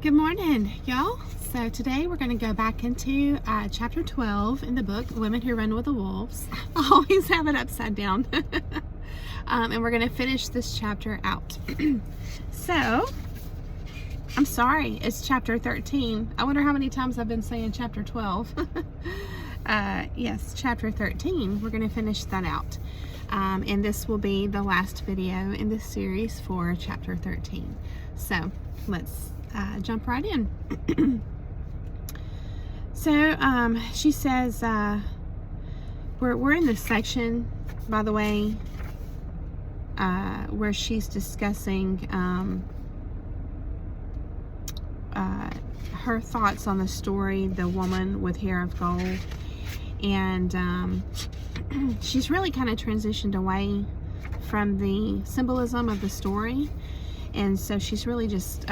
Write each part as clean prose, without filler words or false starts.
Good morning, y'all. So today we're going to go back into chapter 12 in the book, Women Who Run with the Wolves. I always have it upside down. And we're going to finish this chapter out. So, I'm sorry, it's chapter 13. I wonder how many times I've been saying chapter 12. Yes, chapter 13. We're going to finish that out. And this will be the last video in this series for chapter 13. So, let's jump right in. So she says we're in this section, by the way, where she's discussing her thoughts on the story, The Woman with Hair of Gold, and she's really kind of transitioned away from the symbolism of the story, and so she's really just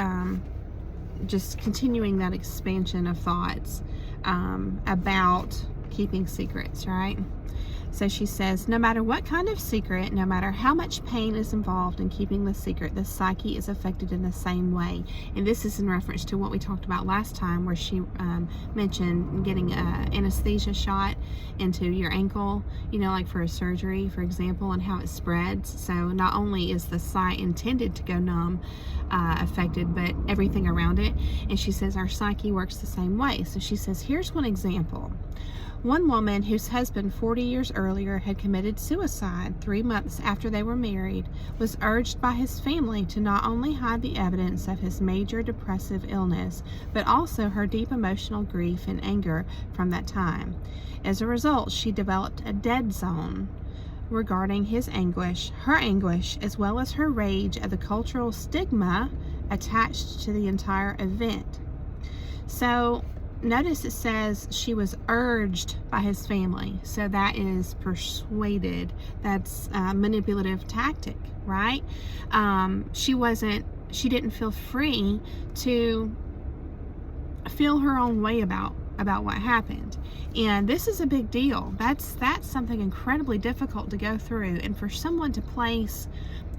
continuing that expansion of thoughts about keeping secrets, right? So she says, no matter what kind of secret, no matter how much pain is involved in keeping the secret, the psyche is affected in the same way. And this is in reference to what we talked about last time, where she mentioned getting an anesthesia shot into your ankle, you know, like for a surgery, for example, and how it spreads. So not only is the site intended to go numb, affected, but everything around it. And she says our psyche works the same way. So she says, here's one example. One woman whose husband 40 years earlier had committed suicide 3 months after they were married was urged by his family to not only hide the evidence of his major depressive illness, but also her deep emotional grief and anger from that time. As a result, she developed a dead zone regarding his anguish, her anguish, as well as her rage at the cultural stigma attached to the entire event. So notice it says she was urged by his family. So that is persuaded. That's a manipulative tactic, right? She didn't feel free to feel her own way about what happened. And this is a big deal. That's something incredibly difficult to go through. And for someone to place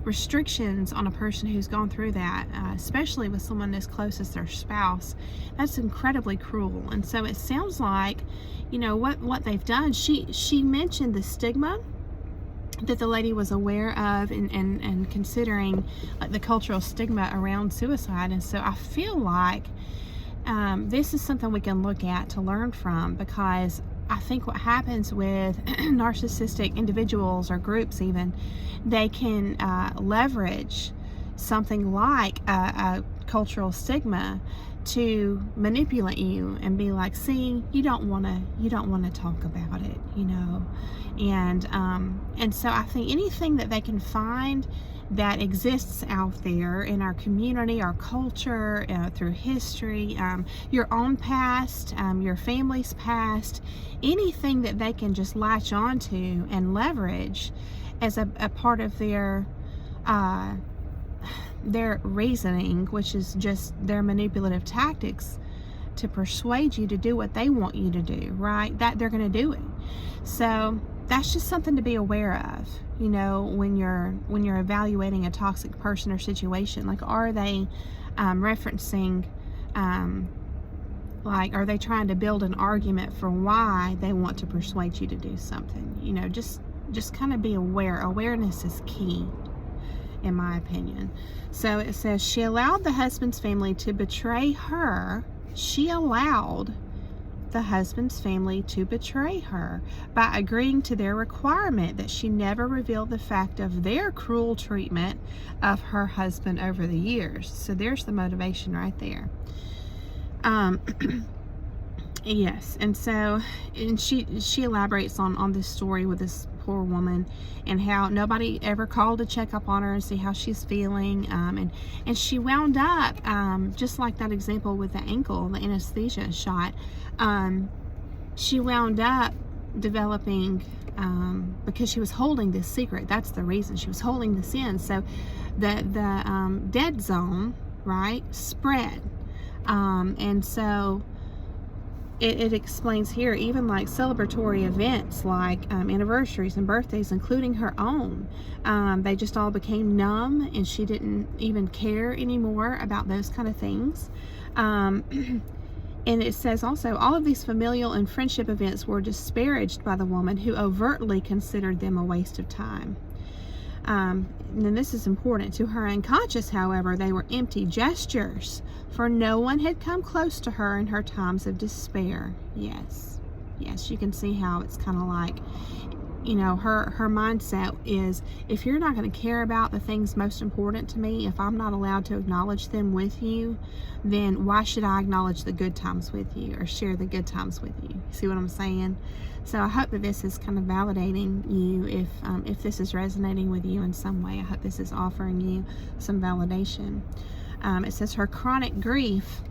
restrictions on a person who's gone through that, especially with someone as close as their spouse, that's incredibly cruel. And so it sounds like, you know, what they've done, she mentioned the stigma that the lady was aware of and considering, like, the cultural stigma around suicide. And so I feel like this is something we can look at to learn from, because I think what happens with narcissistic individuals or groups, even, they can leverage something like a cultural stigma to manipulate you and be like, see, you don't want to talk about it, you know. And so I think anything that they can find that exists out there in our community, our culture, through history, your own past, your family's past, anything that they can just latch onto and leverage as a part of their reasoning, which is just their manipulative tactics to persuade you to do what they want you to do, right? That they're going to do it. So that's just something to be aware of, you know, when you're evaluating a toxic person or situation. Like, are they referencing, like, are they trying to build an argument for why they want to persuade you to do something? You know, just kind of be aware. Awareness is key, in my opinion. So it says, she allowed the husband's family to betray her. She allowed the husband's family to betray her by agreeing to their requirement that she never reveal the fact of their cruel treatment of her husband over the years. So there's the motivation right there. Yes, and so, and she elaborates on this story with this poor woman, and how nobody ever called to check up on her and see how she's feeling, and she wound up, just like that example with the ankle, the anesthesia shot, she wound up developing, because she was holding this secret. That's the reason she was holding this in. So the dead zone, right, spread, and so it explains here, even like celebratory events like anniversaries and birthdays, including her own, they just all became numb, and she didn't even care anymore about those kind of things. And it says also, all of these familial and friendship events were disparaged by the woman, who overtly considered them a waste of time. And this is important. To her unconscious, however, they were empty gestures, for no one had come close to her in her times of despair. Yes, you can see how it's kind of like, you know, her mindset is, if you're not going to care about the things most important to me, if I'm not allowed to acknowledge them with you, then why should I acknowledge the good times with you or share the good times with you? See what I'm saying? So I hope that this is kind of validating you. If this is resonating with you in some way, I hope this is offering you some validation. It says her chronic grief,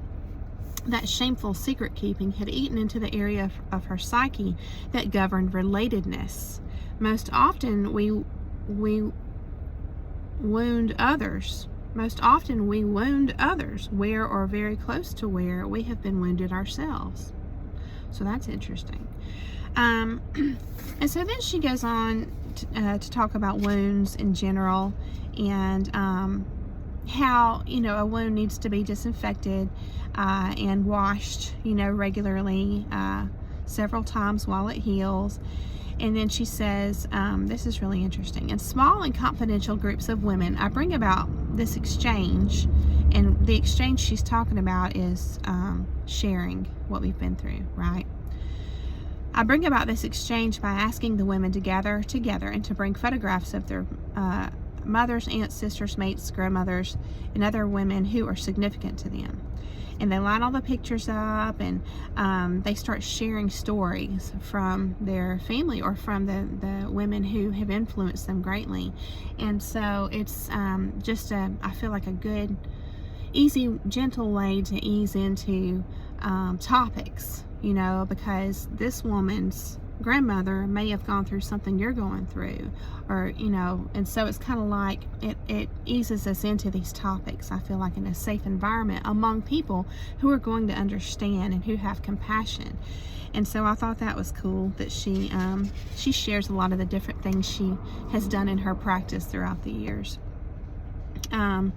that shameful secret keeping, had eaten into the area of her psyche that governed relatedness. Most often we wound others. Most often we wound others where, or very close to where, we have been wounded ourselves. So that's interesting. And so then she goes on to talk about wounds in general, and how, you know, a wound needs to be disinfected and washed, you know, regularly, several times while it heals. And then she says, this is really interesting. In small and confidential groups of women, I bring about this exchange, and the exchange she's talking about is sharing what we've been through, right? I bring about this exchange by asking the women to gather together and to bring photographs of their mothers, aunts, sisters, mates, grandmothers, and other women who are significant to them. And they line all the pictures up, and they start sharing stories from their family or from the women who have influenced them greatly. And so it's just I feel like a good, easy, gentle way to ease into topics, you know, because this woman's grandmother may have gone through something you're going through, or, you know, and so it's kind of like it eases us into these topics, I feel like, in a safe environment among people who are going to understand and who have compassion. And so I thought that was cool that she shares a lot of the different things she has done in her practice throughout the years. And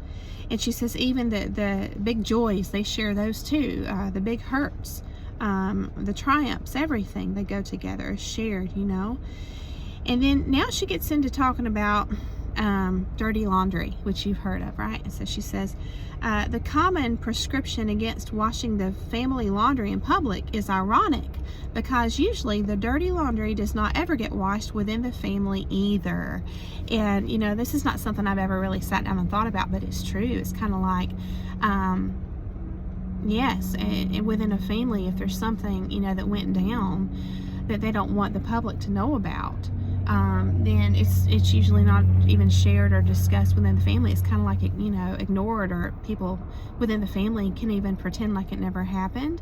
she says even the big joys, they share those too, the big hurts, the triumphs, everything, they go together, is shared, you know. And then now she gets into talking about dirty laundry, which you've heard of, right? And so she says, the common prescription against washing the family laundry in public is ironic, because usually the dirty laundry does not ever get washed within the family either. And, you know, this is not something I've ever really sat down and thought about, but it's true. It's kind of like, yes, and within a family, if there's something, you know, that went down that they don't want the public to know about, then it's usually not even shared or discussed within the family. It's kind of like, you know, ignored, or people within the family can even pretend like it never happened.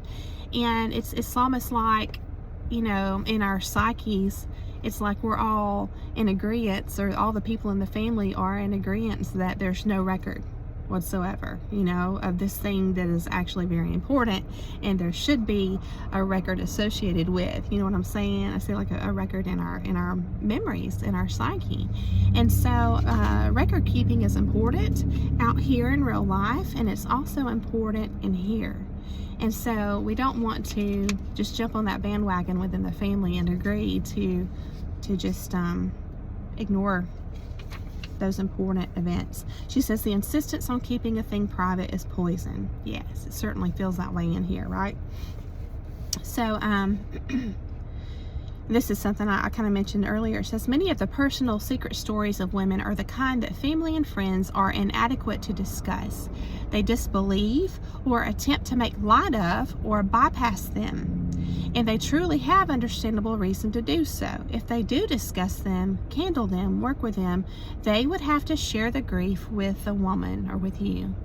And it's almost like, you know, in our psyches, it's like we're all in agreement, or all the people in the family are in agreement that there's no record whatsoever, you know, of this thing that is actually very important, and there should be a record associated with, you know what I'm saying? I see like a record in our memories, in our psyche. And so record keeping is important out here in real life, and it's also important in here. And so we don't want to just jump on that bandwagon within the family and agree to just ignore those important events. She says the insistence on keeping a thing private is poison. Yes, it certainly feels that way in here, right? So this is something I kind of mentioned earlier. It says many of the personal secret stories of women are the kind that family and friends are inadequate to discuss. They disbelieve or attempt to make light of or bypass them. And they truly have understandable reason to do so. If they do discuss them, candle them, work with them, they would have to share the grief with the woman or with you.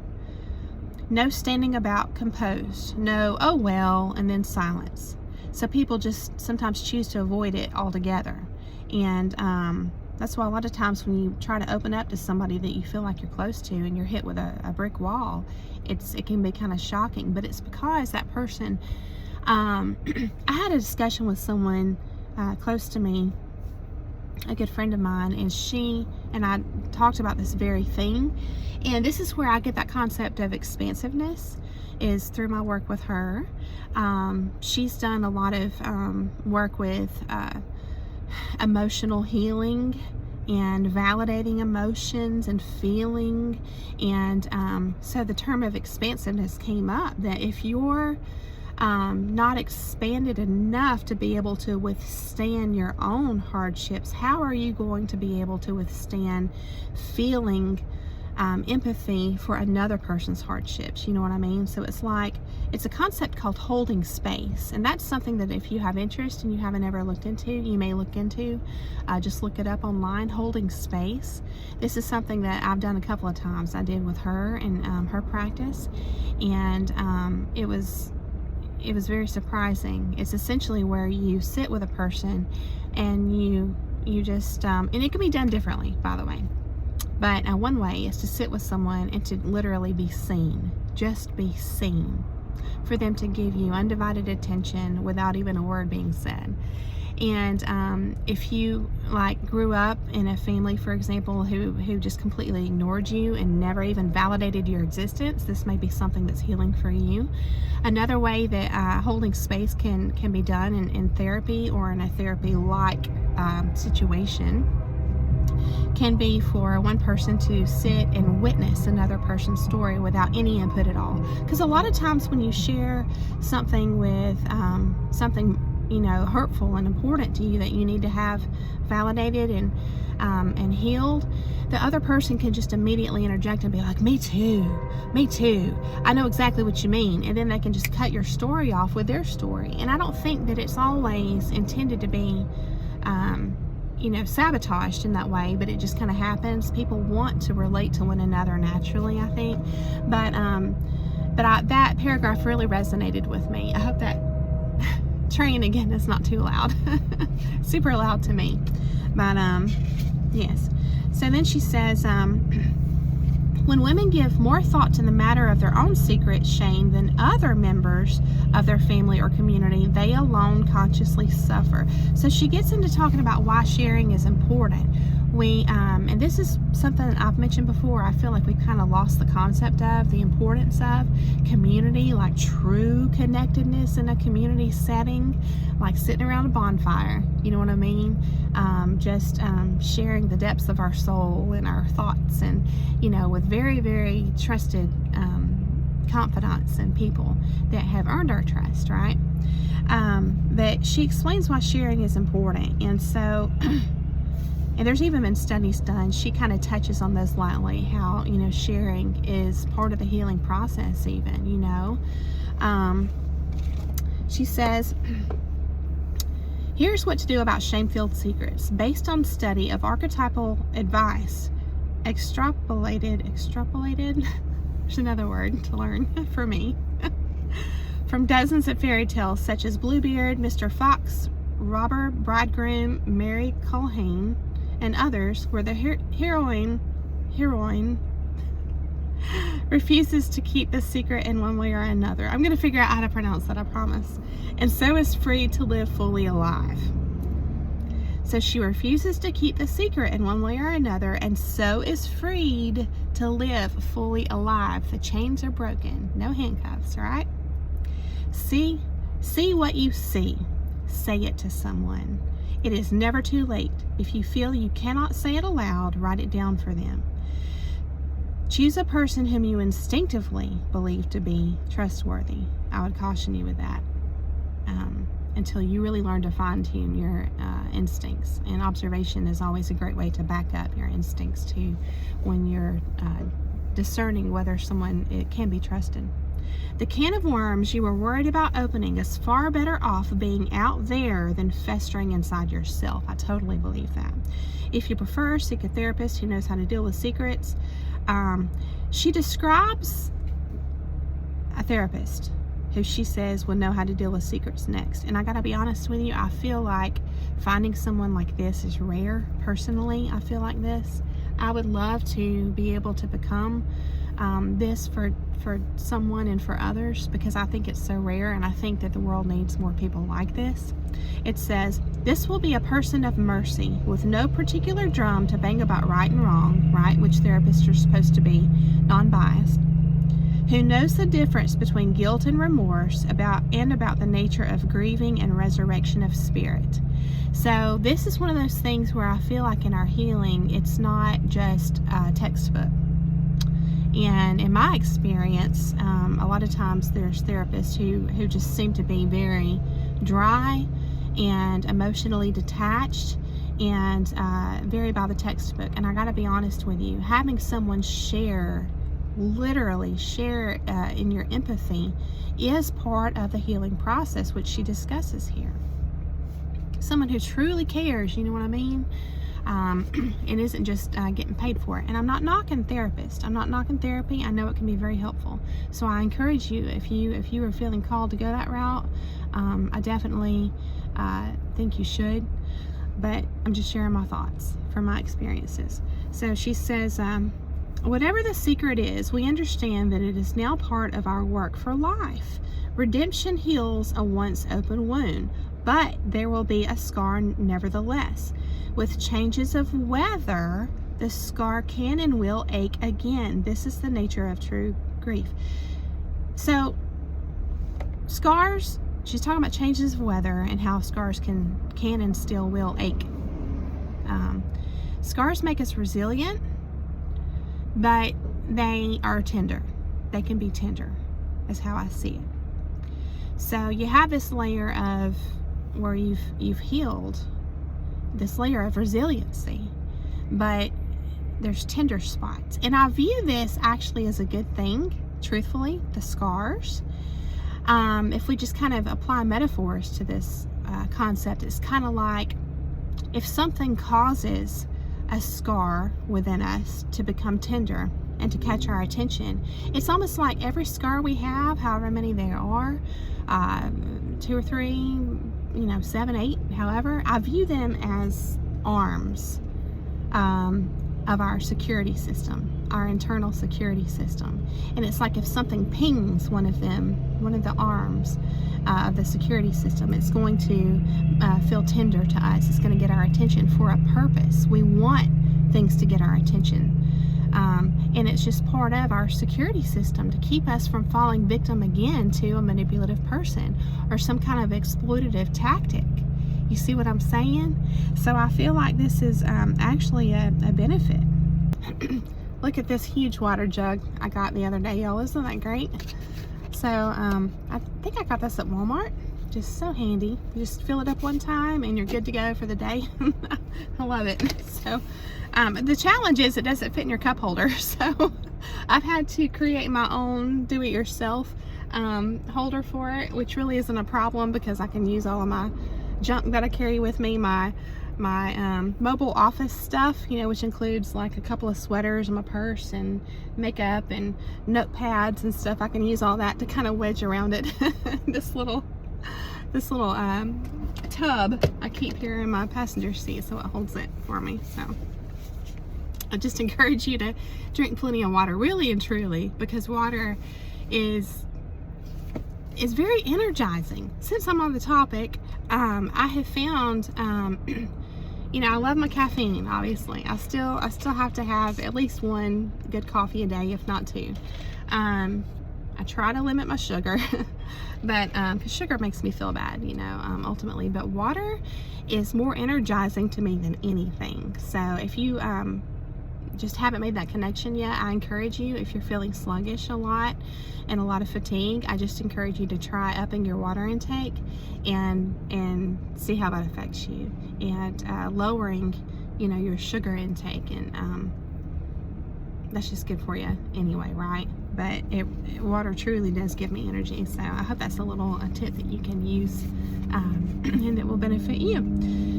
No standing about composed. No, oh well, and then silence. So people just sometimes choose to avoid it altogether. And that's why a lot of times when you try to open up to somebody that you feel like you're close to and you're hit with a brick wall, it can be kind of shocking. But it's because that person I had a discussion with someone close to me, a good friend of mine, and she and I talked about this very thing. And this is where I get that concept of expansiveness, is through my work with her. She's done a lot of work with emotional healing and validating emotions and feeling. And so the term of expansiveness came up, that if you're not expanded enough to be able to withstand your own hardships, how are you going to be able to withstand feeling empathy for another person's hardships? You know what I mean? So it's like, it's a concept called holding space, and that's something that if you have interest and you haven't ever looked into, you may look into. Just look it up online, holding space. This is something that I've done a couple of times. I did with her and her practice, and it was very surprising. It's essentially where you sit with a person and you just and it can be done differently, by the way. But one way is to sit with someone and to literally be seen, just be seen, for them to give you undivided attention without even a word being said. And if you like grew up in a family, for example, who just completely ignored you and never even validated your existence, this may be something that's healing for you. Another way that holding space can be done in therapy or in a therapy-like situation can be for one person to sit and witness another person's story without any input at all. Because a lot of times when you share something with something hurtful and important to you that you need to have validated and healed, the other person can just immediately interject and be like, me too, I know exactly what you mean. And then they can just cut your story off with their story. And I don't think that it's always intended to be sabotaged in that way, but it just kind of happens. People want to relate to one another naturally, I think. But that paragraph really resonated with me. I hope that train again is not too loud. Super loud to me. But yes. So then she says, when women give more thought to the matter of their own secret shame than other members of their family or community, they alone consciously suffer. So she gets into talking about why sharing is important. And this is something that I've mentioned before. I feel like we've kind of lost the concept of the importance of community, like true connectedness in a community setting, like sitting around a bonfire. You know what I mean? Just sharing the depths of our soul and our thoughts, and with very, very trusted confidants and people that have earned our trust, right? But she explains why sharing is important, and so. And there's even been studies done. She kind of touches on those lightly, how, sharing is part of the healing process even, She says, here's what to do about shame-filled secrets. Based on study of archetypal advice, extrapolated, there's another word to learn for me, from dozens of fairy tales such as Bluebeard, Mr. Fox, Robber Bridegroom, Mary Culhane, and others, where the heroine refuses to keep the secret in one way or another. I'm going to figure out how to pronounce that, I promise. And so is free to live fully alive. So she refuses to keep the secret in one way or another, and so is freed to live fully alive. The chains are broken. No handcuffs, right? See what you see. Say it to someone. It is never too late. If you feel you cannot say it aloud, write it down for them. Choose a person whom you instinctively believe to be trustworthy. I would caution you with that until you really learn to fine-tune your instincts. And observation is always a great way to back up your instincts too, when you're discerning whether someone can be trusted. The can of worms you were worried about opening is far better off being out there than festering inside yourself. I totally believe that. If you prefer, seek a therapist who knows how to deal with secrets. She describes a therapist who she says will know how to deal with secrets next. And I gotta be honest with you, I feel like finding someone like this is rare. Personally, I feel like this. I would love to be able to become this for someone and for others, because I think it's so rare, and I think that the world needs more people like this. It says, this will be a person of mercy with no particular drum to bang about right and wrong, right, which therapists are supposed to be non-biased, who knows the difference between guilt and remorse about the nature of grieving and resurrection of spirit. So this is one of those things where I feel like in our healing, it's not just a textbook. And in my experience, a lot of times there's therapists who just seem to be very dry and emotionally detached and very by the textbook. And I got to be honest with you, having someone literally share in your empathy is part of the healing process, which she discusses here. Someone who truly cares, you know what I mean? It isn't just getting paid for it. And I'm not knocking therapists. I'm not knocking therapy. I know it can be very helpful. So I encourage you, if you are feeling called to go that route, I definitely think you should. But I'm just sharing my thoughts from my experiences. So she says, whatever the secret is, we understand that it is now part of our work for life. Redemption heals a once open wound, but there will be a scar nevertheless. With changes of weather, the scar can and will ache again. This is the nature of true grief. So, scars, she's talking about changes of weather and how scars can and still will ache. Scars make us resilient, but they are tender. They can be tender, is how I see it. So you have this layer of where you've healed, this layer of resiliency, but there's tender spots. And I view this actually as a good thing, truthfully, the scars. If we just kind of apply metaphors to this concept, it's kind of like if something causes a scar within us to become tender and to catch our attention, it's almost like every scar we have, however many there are, 2 or 3, 7, 8, however, I view them as arms of our security system, our internal security system. And it's like if something pings one of the arms of the security system, it's going to feel tender to us. It's going to get our attention for a purpose. We want things to get our attention. And it's just part of our security system to keep us from falling victim again to a manipulative person or some kind of exploitative tactic. You see what I'm saying? So I feel like this is actually a benefit. Look at this huge water jug I got the other day, y'all. Isn't that great? So I think I got this at Walmart. Just so handy. You just fill it up one time and you're good to go for the day. I love it. So the challenge is it doesn't fit in your cup holder. So I've had to create my own do-it-yourself holder for it, which really isn't a problem because I can use all of my junk that I carry with me, my mobile office stuff, which includes like a couple of sweaters and my purse and makeup and notepads and stuff. I can use all that to kind of wedge around it. this little tub I keep here in my passenger seat, so it holds it for me. So I just encourage you to drink plenty of water, really and truly, because water is very energizing. Since I'm on the topic, I have found, I love my caffeine, obviously. I still have to have at least one good coffee a day, if not 2. I try to limit my sugar, but because sugar makes me feel bad, ultimately. But water is more energizing to me than anything. So if you just haven't made that connection yet, I encourage you, if you're feeling sluggish a lot and a lot of fatigue, I just encourage you to try upping your water intake and see how that affects you, and lowering your sugar intake, and that's just good for you anyway, right? But water truly does give me energy. So I hope that's a tip that you can use and it will benefit you.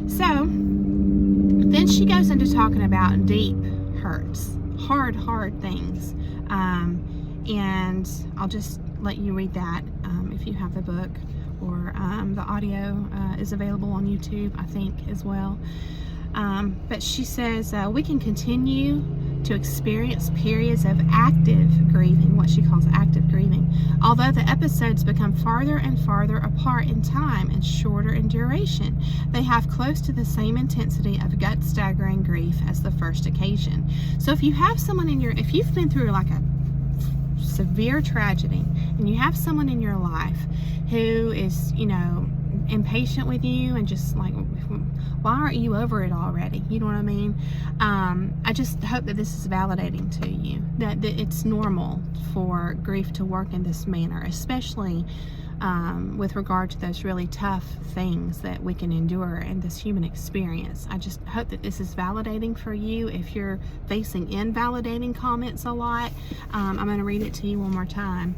So then she goes into talking about deep hurts, hard things, and I'll just let you read that if you have the book, or the audio is available on YouTube, I think, as well. But she says we can continue to experience periods of active grieving, what she calls active grieving. Although the episodes become farther and farther apart in time and shorter in duration, they have close to the same intensity of gut-staggering grief as the first occasion. So if you have someone if you've been through like a severe tragedy and you have someone in your life who is, impatient with you and just like, why aren't you over it already? You know what I mean? I just hope that this is validating to you, that it's normal for grief to work in this manner, especially with regard to those really tough things that we can endure in this human experience. I just hope that this is validating for you. If you're facing invalidating comments a lot, I'm going to read it to you one more time.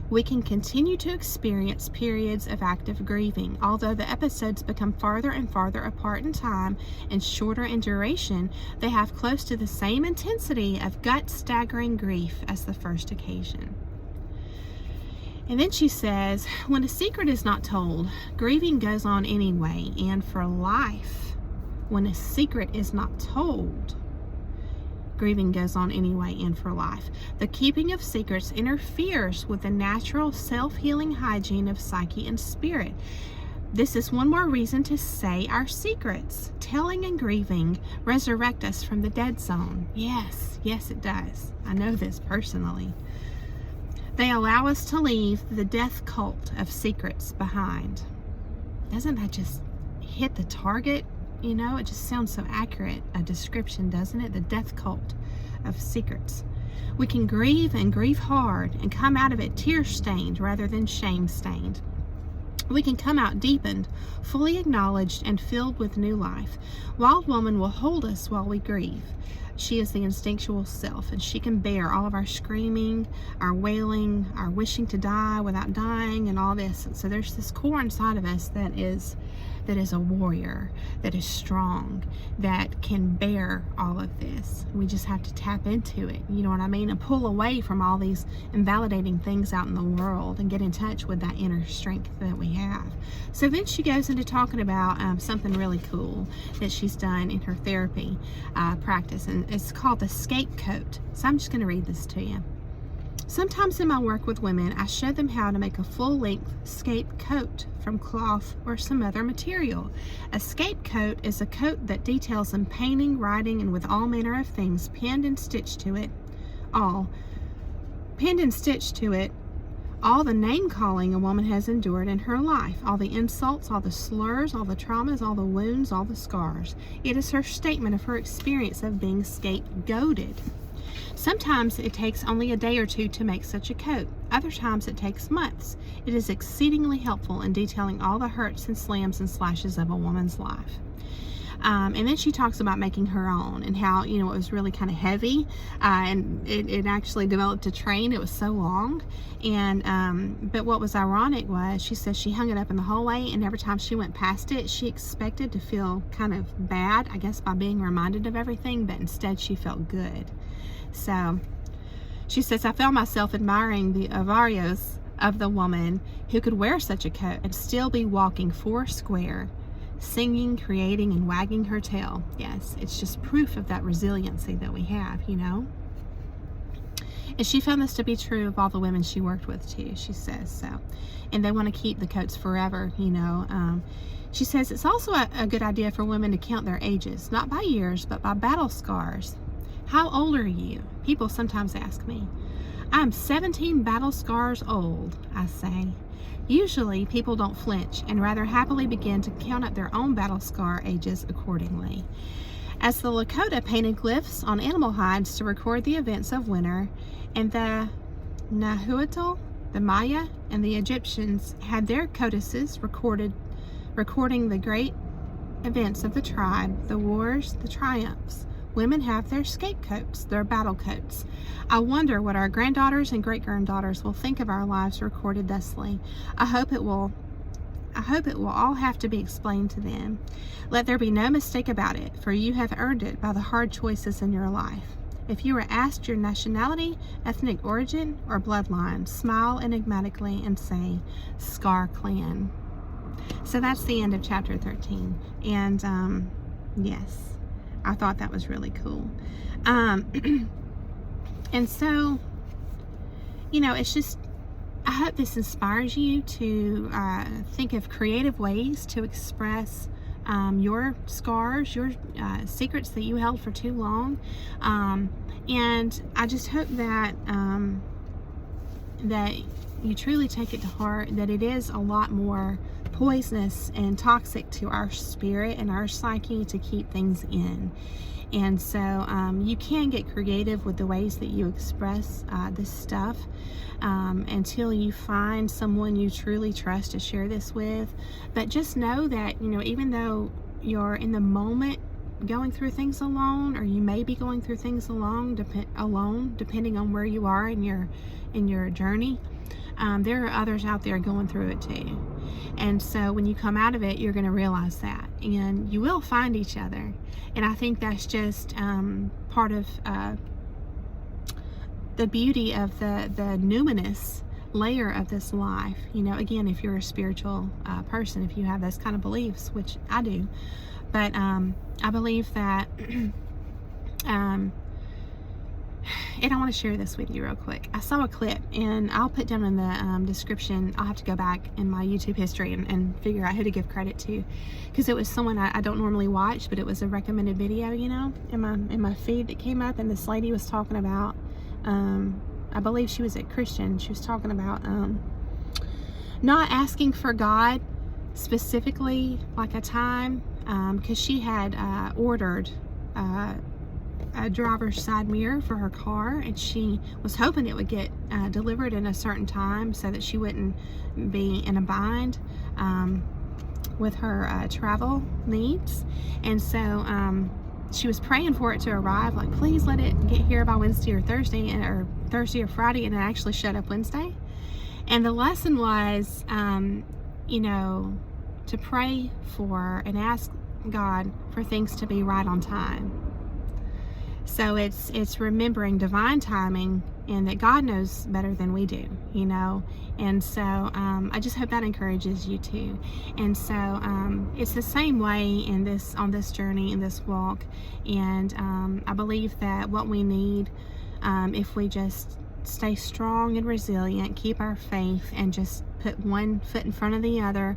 We can continue to experience periods of active grieving. Although the episodes become farther and farther apart in time and shorter in duration, they have close to the same intensity of gut-staggering grief as the first occasion. And then she says, when a secret is not told, grieving goes on anyway and for life. When a secret is not told, grieving goes on anyway and for life. The keeping of secrets interferes with the natural self-healing hygiene of psyche and spirit. This is one more reason to say our secrets. Telling and grieving resurrect us from the dead zone. Yes, it does. I know this personally. They allow us to leave the death cult of secrets behind. Doesn't that just hit the target? It just sounds so accurate, a description, doesn't it? The death cult of secrets. We can grieve and grieve hard and come out of it tear-stained rather than shame-stained. We can come out deepened, fully acknowledged, and filled with new life. Wild Woman will hold us while we grieve. She is the instinctual self, and she can bear all of our screaming, our wailing, our wishing to die without dying, and all this. So there's this core inside of us that is a warrior, that is strong, that can bear all of this. We just have to tap into it, you know what I mean, and pull away from all these invalidating things out in the world and get in touch with that inner strength that we have. So then she goes into talking about something really cool that she's done in her therapy practice, and it's called the scapegoat. So I'm just going to read this to you. Sometimes in my work with women, I show them how to make a full-length scapecoat from cloth or some other material. A scapecoat is a coat that details in painting, writing, and with all manner of things pinned and stitched to it, all the name-calling a woman has endured in her life, all the insults, all the slurs, all the traumas, all the wounds, all the scars. It is her statement of her experience of being scapegoated. Sometimes it takes only a day or two to make such a coat. Other times it takes months. It is exceedingly helpful in detailing all the hurts and slams and slashes of a woman's life. And then she talks about making her own and how, it was really kind of heavy, and it actually developed a train. It was so long. And but what was ironic was she says she hung it up in the hallway, and every time she went past it, she expected to feel kind of bad, I guess, by being reminded of everything, but instead she felt good. So she says, I found myself admiring the ovarios of the woman who could wear such a coat and still be walking 4 square, singing, creating, and wagging her tail. Yes, it's just proof of that resiliency that we have, And she found this to be true of all the women she worked with too, she says. So, and they want to keep the coats forever, She says it's also a good idea for women to count their ages, not by years, but by battle scars. How old are you? People sometimes ask me. I'm 17 battle scars old, I say. Usually, people don't flinch and rather happily begin to count up their own battle scar ages accordingly. As the Lakota painted glyphs on animal hides to record the events of winter, and the Nahuatl, the Maya, and the Egyptians had their codices recording the great events of the tribe, the wars, the triumphs. Women have their scapegoats, their battle coats. I wonder what our granddaughters and great-granddaughters will think of our lives recorded thusly. I hope it will all have to be explained to them. Let there be no mistake about it, for you have earned it by the hard choices in your life. If you are asked your nationality, ethnic origin, or bloodline, smile enigmatically and say, Scar Clan. So that's the end of chapter 13. And yes, I thought that was really cool. And so, you know, it's just, I hope this inspires you to think of creative ways to express your scars, your secrets that you held for too long. And I just hope that that you truly take it to heart that it is a lot more poisonous and toxic to our spirit and our psyche to keep things in. And so you can get creative with the ways that you express this stuff until you find someone you truly trust to share this with. But just know that, you know, even though you're in the moment going through things alone, or you may be going through things alone, depending on where you are in your journey, there are others out there going through it too. And so when you come out of it, you're going to realize that, and you will find each other. And I think that's just part of the beauty of the numinous layer of this life. You know, again, if you're a spiritual person, if you have those kind of beliefs, which I do, but I believe that and I want to share this with you real quick. I saw a clip, and I'll put down in the description. I'll have to go back in my YouTube history and figure out who to give credit to, because it was someone I don't normally watch, but it was a recommended video, you know, in my feed that came up, and this lady was talking about, I believe she was a Christian. She was talking about not asking for God specifically, like a time, because she had ordered a driver's side mirror for her car, and she was hoping it would get delivered in a certain time so that she wouldn't be in a bind with her travel needs. And so she was praying for it to arrive, like, please let it get here by Wednesday or Thursday, or Thursday or Friday, and it actually showed up Wednesday. And the lesson was, you know, to pray for and ask God for things to be right on time. So it's remembering divine timing, and that God knows better than we do, you know. And so I just hope that encourages you too. And so it's the same way on this journey, in this walk. And I believe that what we need, if we just stay strong and resilient, keep our faith, and just put one foot in front of the other,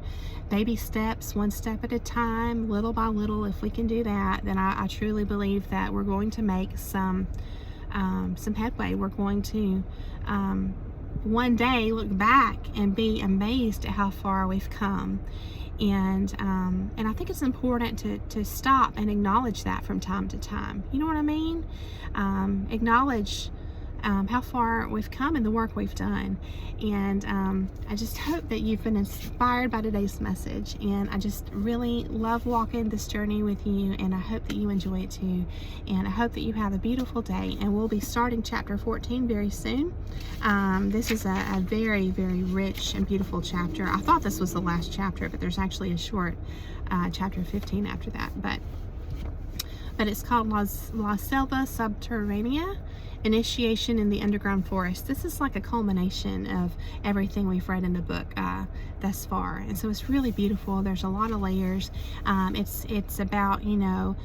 baby steps, one step at a time, little by little, if we can do that, then I truly believe that we're going to make some headway. We're going to one day look back and be amazed at how far we've come. And I think it's important to stop and acknowledge that from time to time. You know what I mean? Acknowledge how far we've come and the work we've done. And I just hope that you've been inspired by today's message, and I just really love walking this journey with you, and I hope that you enjoy it too, and I hope that you have a beautiful day. And we'll be starting chapter 14 very soon. This is a very, very rich and beautiful chapter. I thought this was the last chapter, but there's actually a short chapter 15 after that, but it's called La Selva Subterránea, Initiation in the Underground Forest. This is like a culmination of everything we've read in the book thus far, and so it's really beautiful. There's a lot of layers. It's about, you know,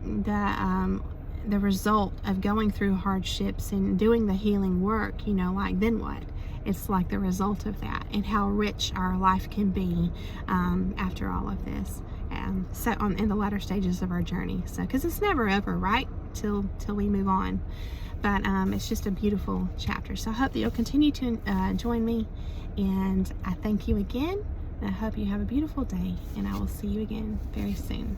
the result of going through hardships and doing the healing work, you know, like, then what? It's like the result of that, and how rich our life can be after all of this. So in the latter stages of our journey, so because it's never over, right, till we move on. But it's just a beautiful chapter. So I hope that you'll continue to join me, and I thank you again, and I hope you have a beautiful day, and I will see you again very soon.